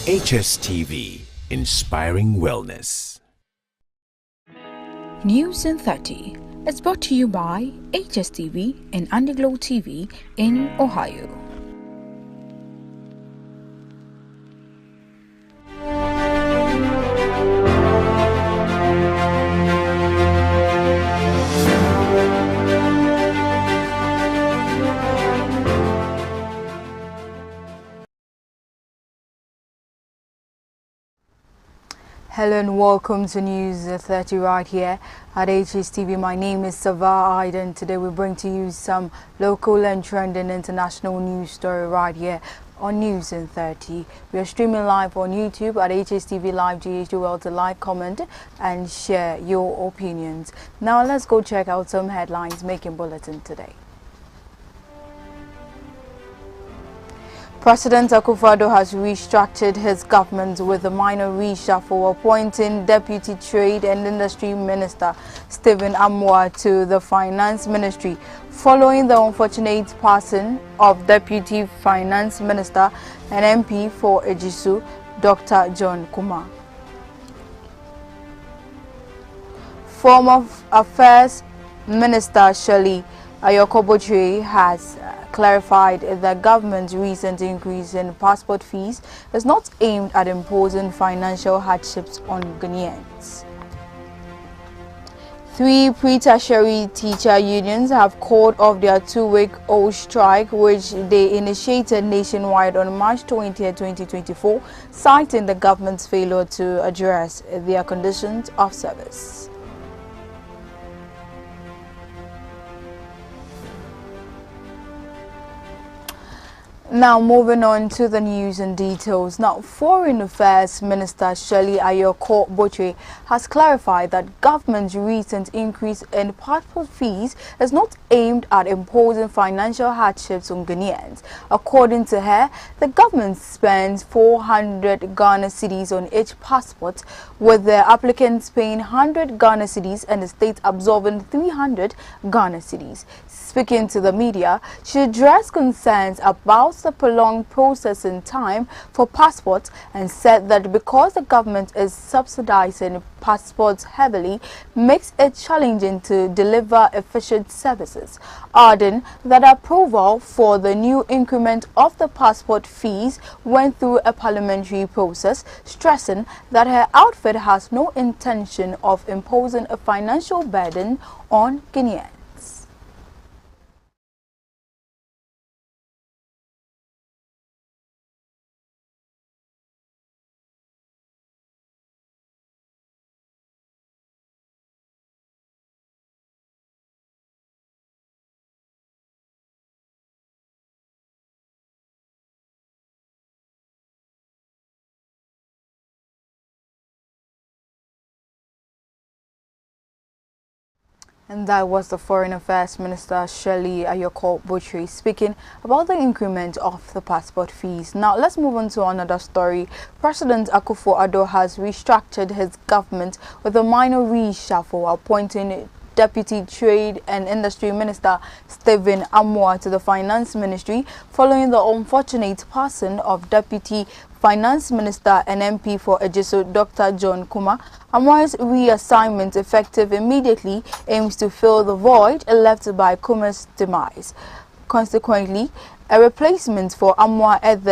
HSTV, inspiring wellness. News in 30 is brought to you by HSTV and Underglow TV in Ohio. Hello and welcome to News 30 right here at HSTV. My name is Savah Aiden. Today we bring to you some local and trending international news story right here on News in 30. We are streaming live on YouTube at HSTV Live GH. Do well to like, comment and share your opinions. Now let's go check out some headlines making bulletin today. President Akufo-Addo has restructured his government with a minor reshuffle, appointing Deputy Trade and Industry Minister Stephen Amoah to the Finance Ministry, following the unfortunate passing of Deputy Finance Minister and MP for Ejisu, Dr. John Kumah. Former Affairs Minister Shirley Ayokobotre has clarified that government's recent increase in passport fees is not aimed at imposing financial hardships on Ghanaians. 3 pre-tertiary teacher unions have called off their 2-week-old strike, which they initiated nationwide on March 20, 2024, citing the government's failure to address their conditions of service. Now moving on to the news and details. Now, Foreign Affairs Minister Shirley Ayokobotre has clarified that government's recent increase in passport fees is not aimed at imposing financial hardships on Ghanaians. According to her, the government spends 400 Ghana cedis on each passport, with the applicants paying 100 Ghana cedis and the state absorbing 300 Ghana cedis. Speaking to the media, she addressed concerns about the prolonged processing time for passports and said that because the government is subsidizing passports heavily, makes it challenging to deliver efficient services, adding that approval for the new increment of the passport fees went through a parliamentary process, stressing that her outfit has no intention of imposing a financial burden on Guineans. And that was the Foreign Affairs Minister Shirley Ayokobotre speaking about the increment of the passport fees. Now let's move on to another story. President Akufo-Addo has restructured his government with a minor reshuffle, appointing Deputy Trade and Industry Minister Stephen Amoah to the Finance Ministry, following the unfortunate passing of Deputy Finance Minister and MP for Ejisu, Dr. John Kumah. Amoah's reassignment, effective immediately, aims to fill the void left by Kumah's demise. Consequently, a replacement for Amoah at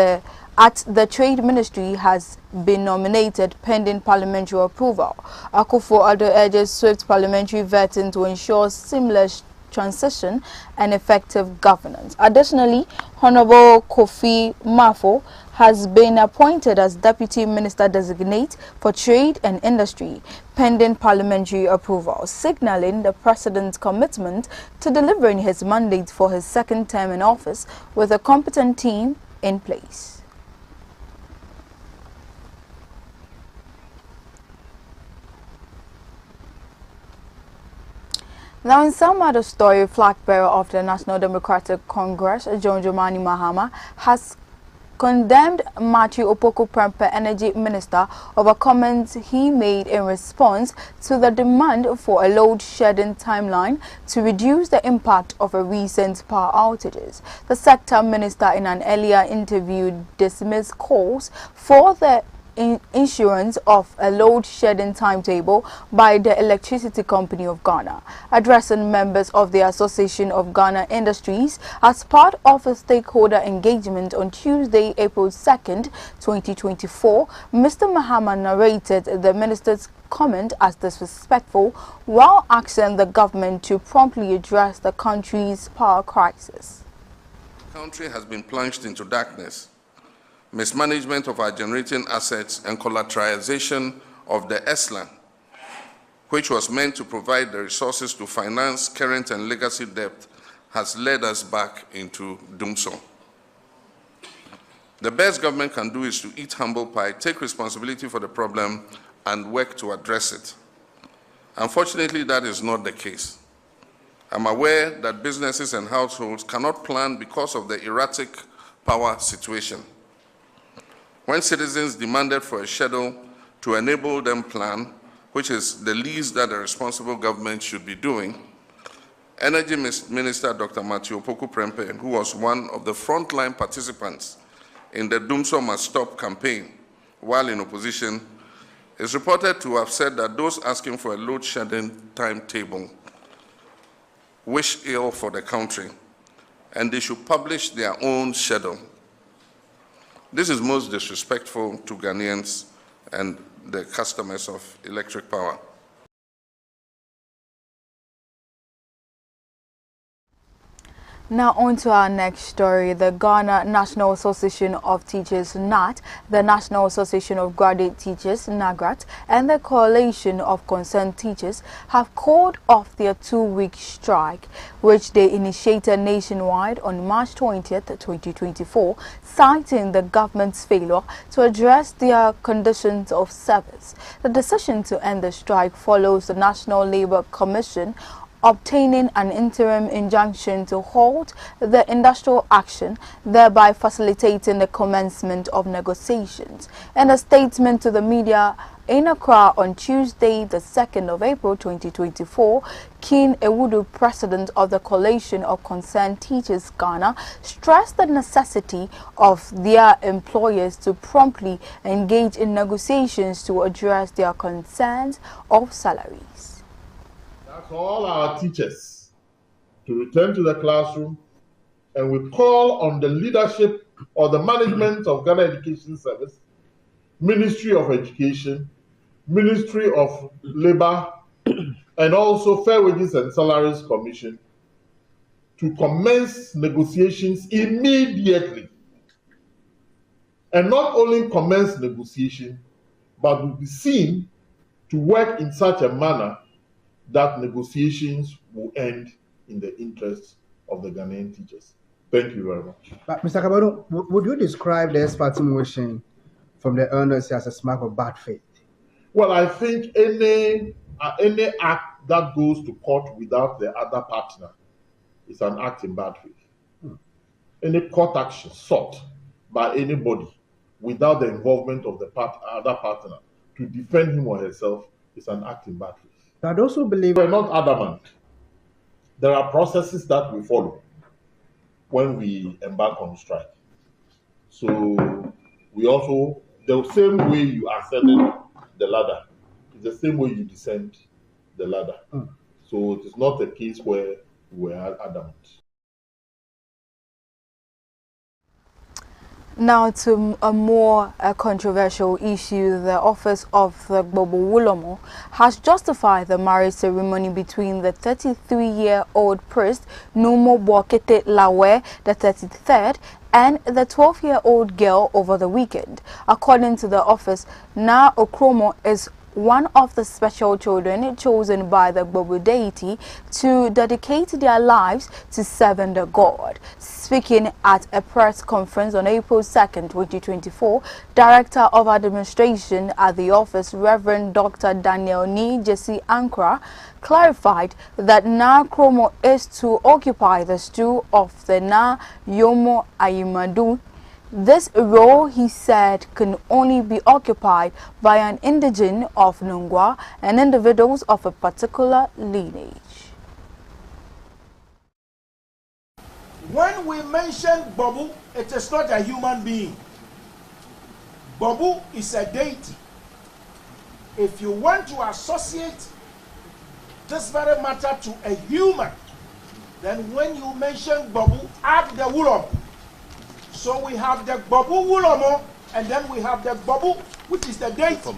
the Trade Ministry has been nominated pending parliamentary approval. Akufo-Addo urges swift parliamentary vetting to ensure seamless transition and effective governance. Additionally, Honorable Kofi Mafo has been appointed as Deputy Minister Designate for Trade and Industry, pending parliamentary approval, signaling the President's commitment to delivering his mandate for his second term in office with a competent team in place. Now, in some other story, flag bearer of the National Democratic Congress, John Dramani Mahama, has condemned Matthew Opoku Prempeh, Energy Minister, over comments he made in response to the demand for a load shedding timeline to reduce the impact of a recent power outages. The sector minister in an earlier interview dismissed calls for the insurance of a load shedding timetable by the Electricity Company of Ghana. Addressing members of the Association of Ghana Industries as part of a stakeholder engagement on Tuesday, April 2nd, 2024, Mr. Mahama narrated the minister's comment as disrespectful while asking the government to promptly address the country's power crisis. The country has been plunged into darkness. Mismanagement of our generating assets and collateralization of the ESLAN, which was meant to provide the resources to finance current and legacy debt, has led us back into doomsday. The best government can do is to eat humble pie, take responsibility for the problem, and work to address it. Unfortunately, that is not the case. I'm aware that businesses and households cannot plan because of the erratic power situation. When citizens demanded for a schedule to enable them plan, which is the least that a responsible government should be doing, Energy Minister Dr. Matthew Opoku Prempeh, who was one of the frontline participants in the Doomsday Must Stop campaign while in opposition, is reported to have said that those asking for a load shedding timetable wish ill for the country and they should publish their own schedule. This is most disrespectful to Ghanaians and the customers of electric power. Now on to our next story. The Ghana National Association of Teachers (NAT), the National Association of Graduate Teachers (NAGRAT), and the Coalition of Concerned Teachers have called off their 2-week strike, which they initiated nationwide on March 20th, 2024, citing the government's failure to address their conditions of service. The decision to end the strike follows the National Labour Commission obtaining an interim injunction to halt the industrial action, thereby facilitating the commencement of negotiations. In a statement to the media in Accra on Tuesday, the 2nd of April 2024, King Ewudu, president of the Coalition of Concerned Teachers Ghana, stressed the necessity of their employers to promptly engage in negotiations to address their concerns of salaries. For all our teachers to return to the classroom, and we call on the leadership or the management of Ghana Education Service, Ministry of Education, Ministry of Labour, and also Fair Wages and Salaries Commission to commence negotiations immediately. And not only commence negotiation, but will be seen to work in such a manner that negotiations will end in the interests of the Ghanaian teachers. Thank you very much. But Mr. Kabado, would you describe the ex-party motion from the owners as a mark of bad faith? Well, I think any act that goes to court without the other partner is an act in bad faith. Any court action sought by anybody without the involvement of the other partner to defend him or herself is an act in bad faith. I'd also believe we're not adamant. There are processes that we follow when we embark on strike. So we also, the same way you ascended the ladder, is the same way you descend the ladder. So it is not a case where we're adamant. Now to a more controversial issue. The office of the Bobo Wulomo has justified the marriage ceremony between the 33-year-old priest Numo Bwakete Lawe, the 33rd, and the 12-year-old girl over the weekend. According to the office, Na Okromo is one of the special children chosen by the Bobo deity to dedicate their lives to serving the god. Speaking at a press conference on April 2nd, 2024, Director of Administration at the office, Reverend Dr. Daniel Ni Jesse Ankra, clarified that Na Kromo is to occupy the stool of the Na Yomo Ayimadu This role, he said, can only be occupied by an indigene of Nungwa and individuals of a particular lineage. When we mention Babu, it is not a human being. Babu is a deity. If you want to associate this very matter to a human, then when you mention Babu, add the Wulomo. So we have the Babu Wulomo, and then we have the Babu, which is the deity.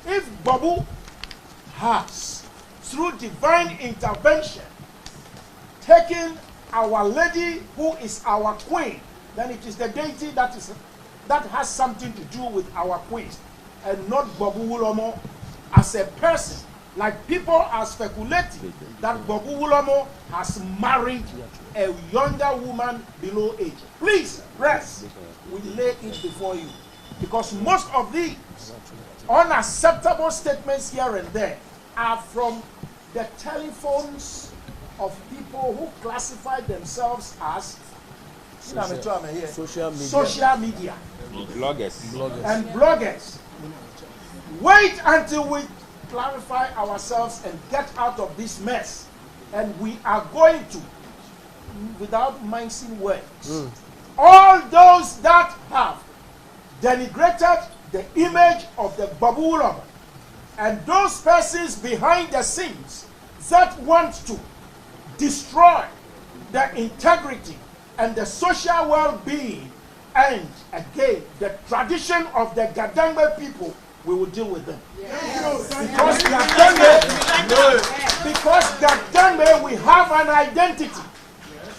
If Babu has, through divine intervention, taken our lady who is our queen, then it is the deity that has something to do with our queen, and not Babu Wulomo as a person. Like people are speculating that Babu Wulomo has married a younger woman below age. Please, press, we lay it before you. Because most of these unacceptable statements here and there are from the telephones of people who classify themselves as social media. Bloggers. And bloggers. Wait until we clarify ourselves and get out of this mess. And we are going to, without mincing words, all those that have denigrated the image of the Babu Wulomo and those persons behind the scenes that want to destroy the integrity and the social well-being and, again, the tradition of the Gadangme people, we will deal with them. Yes. Because Gadangme, we have an identity.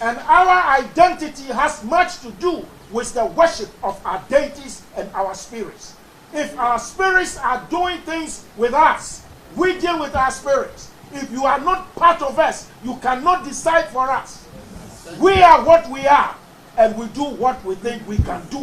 And our identity has much to do with the worship of our deities and our spirits. If our spirits are doing things with us, we deal with our spirits. If you are not part of us, you cannot decide for us. We are what we are, and we do what we think we can do.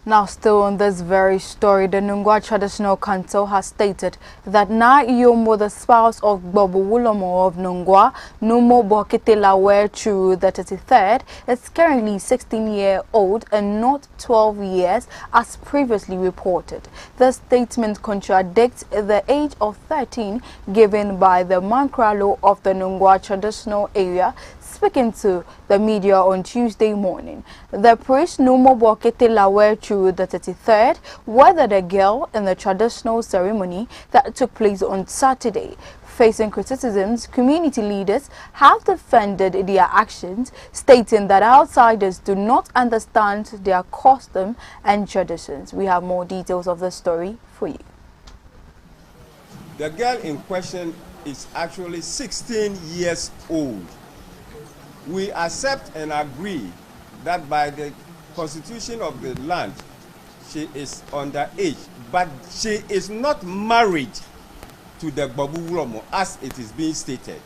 Now, still on this very story, the Nungwa Traditional Council has stated that Na Iyomo, the spouse of Babu Wulomo of Nungwa, Numo Bokitelawe Churu, the 33rd, is currently 16-year-old and not 12 years, as previously reported. The statement contradicts the age of 13 given by the Mankralo of the Nungwa Traditional area. Speaking to the media on Tuesday morning, the priest Numo Bokitelawe Churu, the 33rd, weathered a girl in the traditional ceremony that took place on Saturday. Facing criticisms, community leaders have defended their actions, stating that outsiders do not understand their custom and traditions. We have more details of the story for you. The girl in question is actually 16 years old. We accept and agree that by the constitution of the land, she is underage, but she is not married to the Babu Wulomo as it is being stated.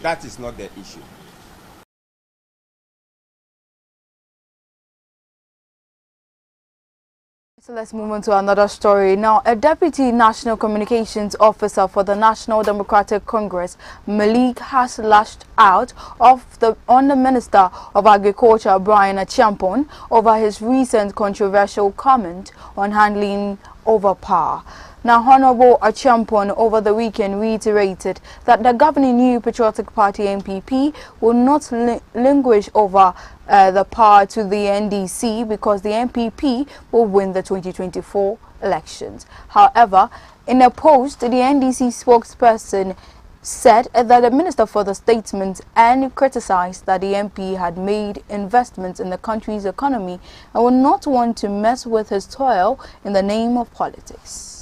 That is not the issue. So let's move on to another story. Now, a deputy national communications officer for the National Democratic Congress, Malik, has lashed out on the Minister of Agriculture, Brian Achiampong, over his recent controversial comment on handling over power. Now, Honorable Achiampong over the weekend reiterated that the governing New Patriotic Party NPP will not languish over the power to the NDC because the NPP will win the 2024 elections. However, in a post, the NDC spokesperson said that the minister for the statement and criticized that the MP had made investments in the country's economy and would not want to mess with his toil in the name of politics.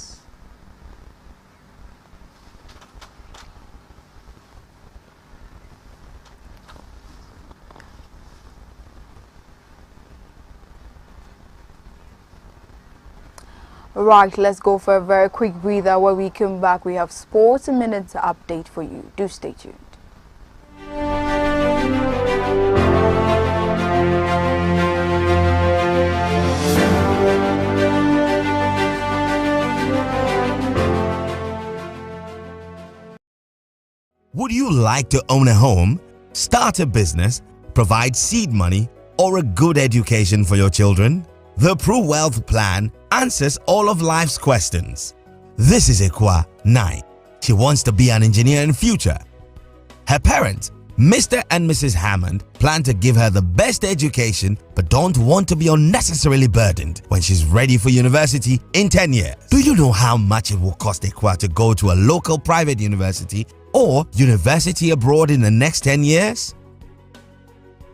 Right, let's go for a very quick breather. When we come back, we have Sports Minutes update for you. Do stay tuned. Would you like to own a home, start a business, provide seed money, or a good education for your children? The Pro Wealth Plan answers all of life's questions. This is Ekwa 9. She wants to be an engineer in future. Her parents, Mr. and Mrs. Hammond, plan to give her the best education but don't want to be unnecessarily burdened when she's ready for university in 10 years. Do you know how much it will cost Ekwa to go to a local private university or university abroad in the next 10 years?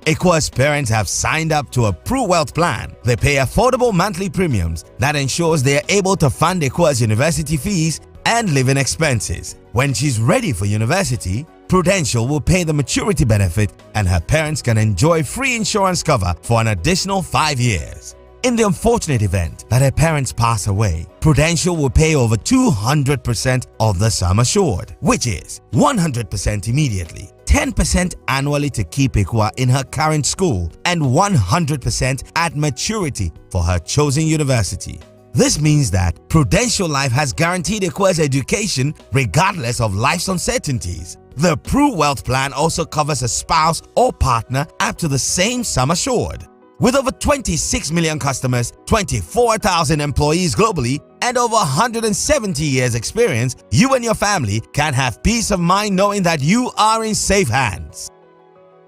Ekwa's parents have signed up to a Pro Wealth Plan. They pay affordable monthly premiums that ensures they are able to fund Ekwa's university fees and living expenses. When she's ready for university, Prudential will pay the maturity benefit and her parents can enjoy free insurance cover for an additional 5 years. In the unfortunate event that her parents pass away, Prudential will pay over 200% of the sum assured, which is 100% immediately, 10% annually to keep Ekwa in her current school, and 100% at maturity for her chosen university. This means that Prudential Life has guaranteed Ekwa's education regardless of life's uncertainties. The Pro Wealth Plan also covers a spouse or partner up to the same sum assured. With over 26 million customers, 24,000 employees globally, and over 170 years experience, you and your family can have peace of mind knowing that you are in safe hands.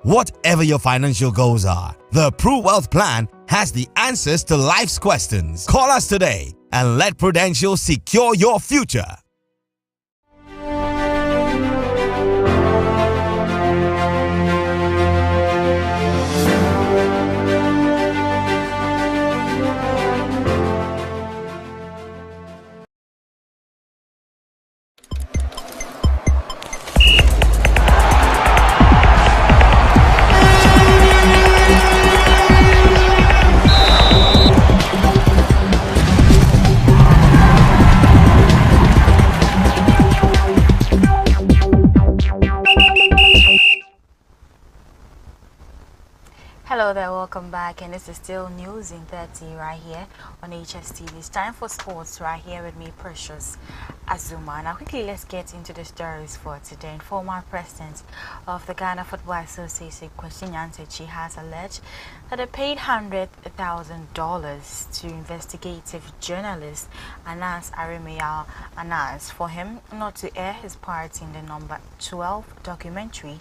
Whatever your financial goals are, the Pro Wealth Plan has the answers to life's questions. Call us today and let Prudential secure your future. Hello there, welcome back, and this is still News in 30 right here on HSTV. It's time for sports right here with me, Precious Azuma. Now quickly, let's get into the stories for today. And former president of the Ghana Football Association, Kwesi Nyantakyi, has alleged that they paid $100,000 to investigative journalist Anas Aremeyaw Anas for him not to air his part in the number 12 documentary.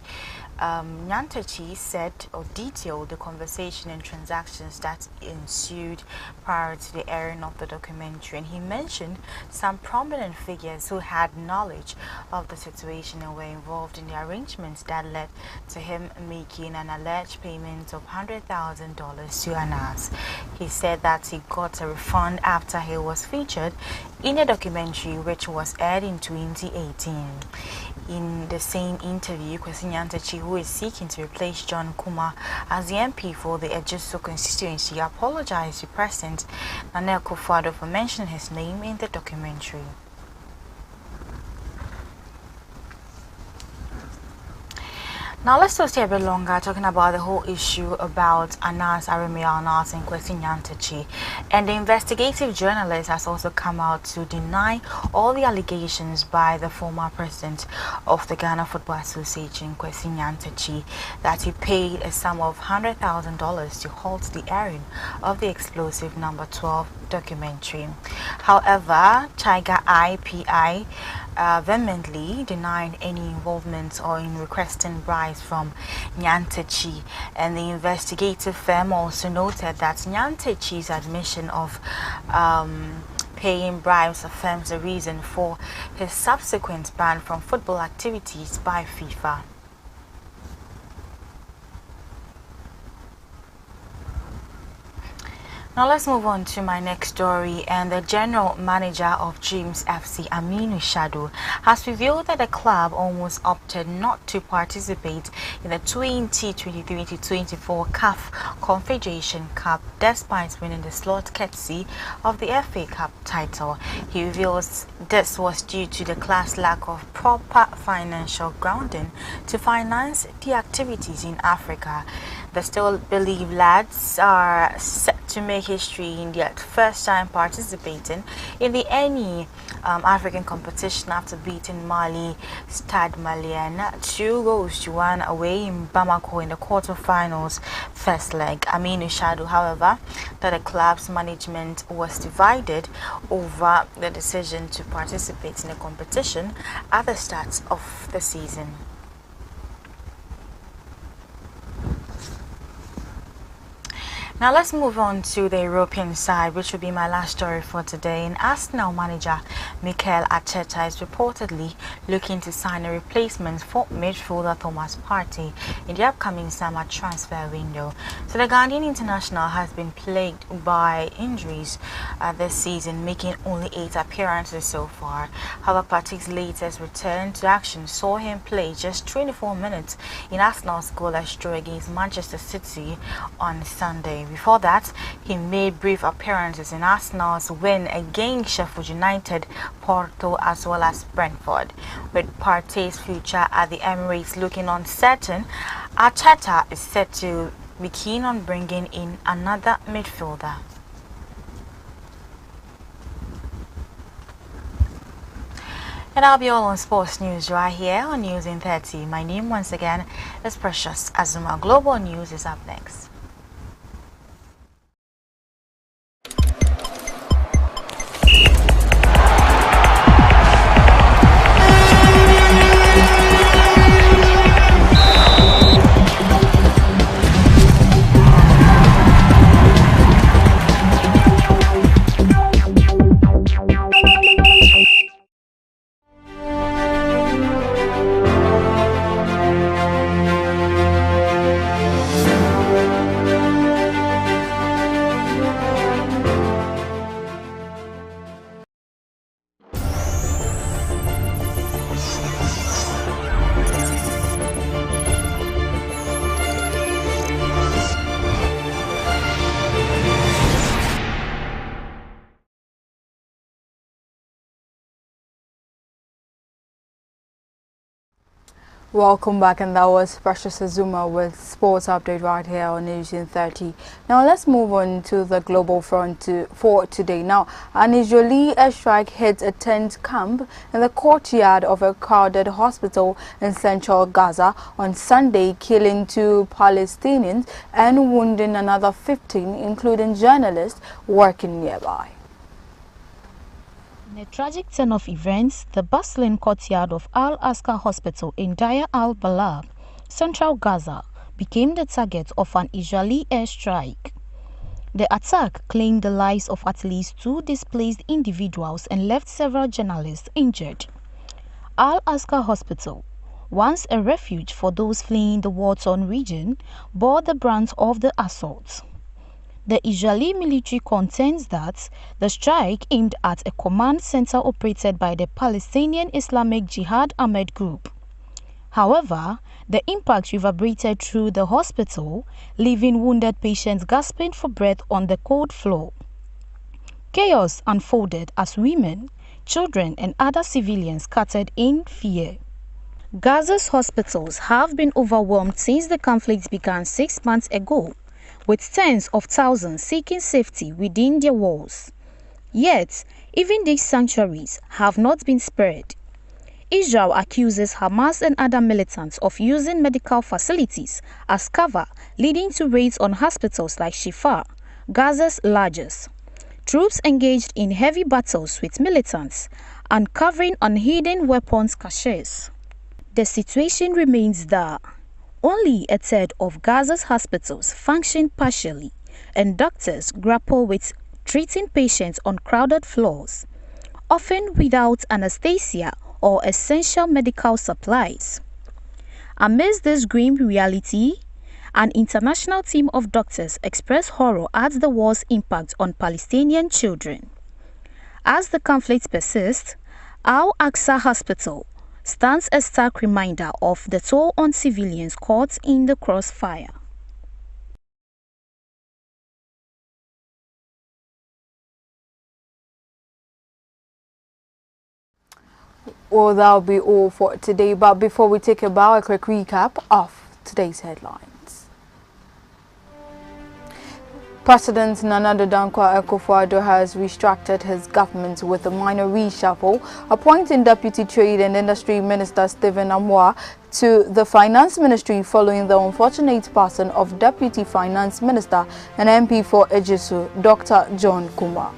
Nyantakyi said or detailed the conversation and transactions that ensued prior to the airing of the documentary, and he mentioned some prominent figures who had knowledge of the situation and were involved in the arrangements that led to him making an alleged payment of $100,000 to Anas. He said that he got a refund after he was featured in a documentary which was aired in 2018. In the same interview, Kwesi Nyantakyi, who is seeking to replace John Kuma as the MP for the Ejuso constituency, apologized to President Nana Akufo-Addo for mentioning his name in the documentary. Now let's just stay a bit longer talking about the whole issue about Anas Aremeyaw Anas and Kwesi Nyantakyi. And the investigative journalist has also come out to deny all the allegations by the former president of the Ghana Football Association, Kwesi Nyantakyi, that he paid a sum of $100,000 to halt the airing of the explosive number 12 documentary. However, Tiger IPI vehemently denied any involvement or in requesting bribes from Nyantakyi, and the investigative firm also noted that Nyantakyi's admission of paying bribes affirms the reason for his subsequent ban from football activities by FIFA. Now let's move on to my next story, and the general manager of Dreams FC, Aminu Shadu, has revealed that the club almost opted not to participate in the 2023-24 CAF Confederation Cup despite winning the slot courtesy of the FA Cup title. He reveals this was due to the club's lack of proper financial grounding to finance the activities in Africa. The Still Believe lads are set to to make history in their first time participating in the any African competition after beating Mali Stade Malien 2-1 away in Bamako in the quarterfinals first leg. Aminu Shadu, however, that the club's management was divided over the decision to participate in the competition at the start of the season. Now let's move on to the European side, which will be my last story for today. And Arsenal manager Mikel Arteta is reportedly looking to sign a replacement for midfielder Thomas Partey in the upcoming summer transfer window. So the Ghanaian international has been plagued by injuries this season, making only 8 appearances so far. However, Partey's latest return to action saw him play just 24 minutes in Arsenal's goalless draw against Manchester City on Sunday. Before that, he made brief appearances in Arsenal's win against Sheffield United, Porto as well as Brentford. With Partey's future at the Emirates looking uncertain, Arteta is set to be keen on bringing in another midfielder. And that'll be all on sports news right here on News in 30. My name once again is Precious Azuma. Global News is up next. Welcome back, and that was Precious Azuma with sports update right here on News in 30. Now let's move on to the global front for today. Now, an Israeli airstrike hit a tent camp in the courtyard of a crowded hospital in central Gaza on Sunday, killing 2 Palestinians and wounding another 15, including journalists working nearby. In a tragic turn of events, the bustling courtyard of Al-Aqsa Hospital in Deir al-Balah, central Gaza, became the target of an Israeli airstrike. The attack claimed the lives of at least 2 displaced individuals and left several journalists injured. Al-Aqsa Hospital, once a refuge for those fleeing the war-torn region, bore the brunt of the assault. The Israeli military contends that the strike aimed at a command center operated by the Palestinian Islamic Jihad Ahmed Group. However, the impact reverberated through the hospital, leaving wounded patients gasping for breath on the cold floor. Chaos unfolded as women, children and other civilians scattered in fear. Gaza's hospitals have been overwhelmed since the conflict began 6 months ago, with tens of thousands seeking safety within their walls. Yet, even these sanctuaries have not been spared. Israel accuses Hamas and other militants of using medical facilities as cover, leading to raids on hospitals like Shifa, Gaza's largest. Troops engaged in heavy battles with militants, uncovering unhidden weapons caches. The situation remains that only a third of Gaza's hospitals function partially, and doctors grapple with treating patients on crowded floors, often without anesthesia or essential medical supplies. Amidst this grim reality, an international team of doctors expressed horror at the war's impact on Palestinian children. As the conflict persists, Al-Aqsa Hospital stands a stark reminder of the toll on civilians caught in the crossfire. Well, that'll be all for today, but before we take a quick recap of today's headlines. President Nana Addo Dankwa Akufo-Addo has restructured his government with a minor reshuffle, appointing Deputy Trade and Industry Minister Stephen Amoah to the Finance Ministry following the unfortunate passing of Deputy Finance Minister and MP for Ejisu, Dr. John Kumar.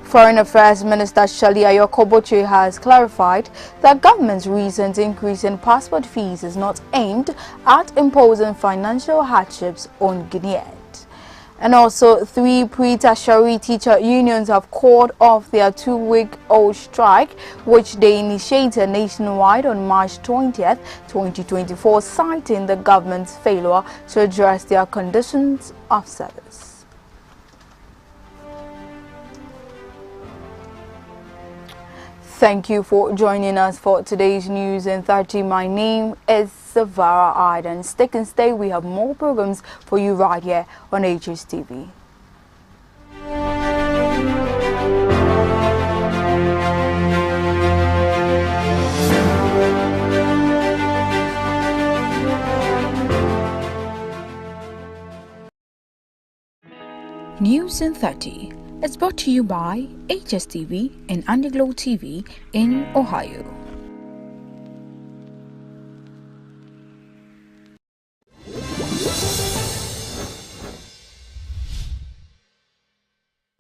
Foreign Affairs Minister Shirley Ayokoboche has clarified that government's recent increase in passport fees is not aimed at imposing financial hardships on Guineans. And also, 3 pre-tertiary teacher unions have called off their 2-week-old strike, which they initiated nationwide on March 20th, 2024, citing the government's failure to address their conditions of service. Thank you for joining us for today's News in 30. My name is Savara Iden. Stick and stay. We have more programs for you right here on HSTV. News in 30 is brought to you by HSTV and Underglow TV in Ohio.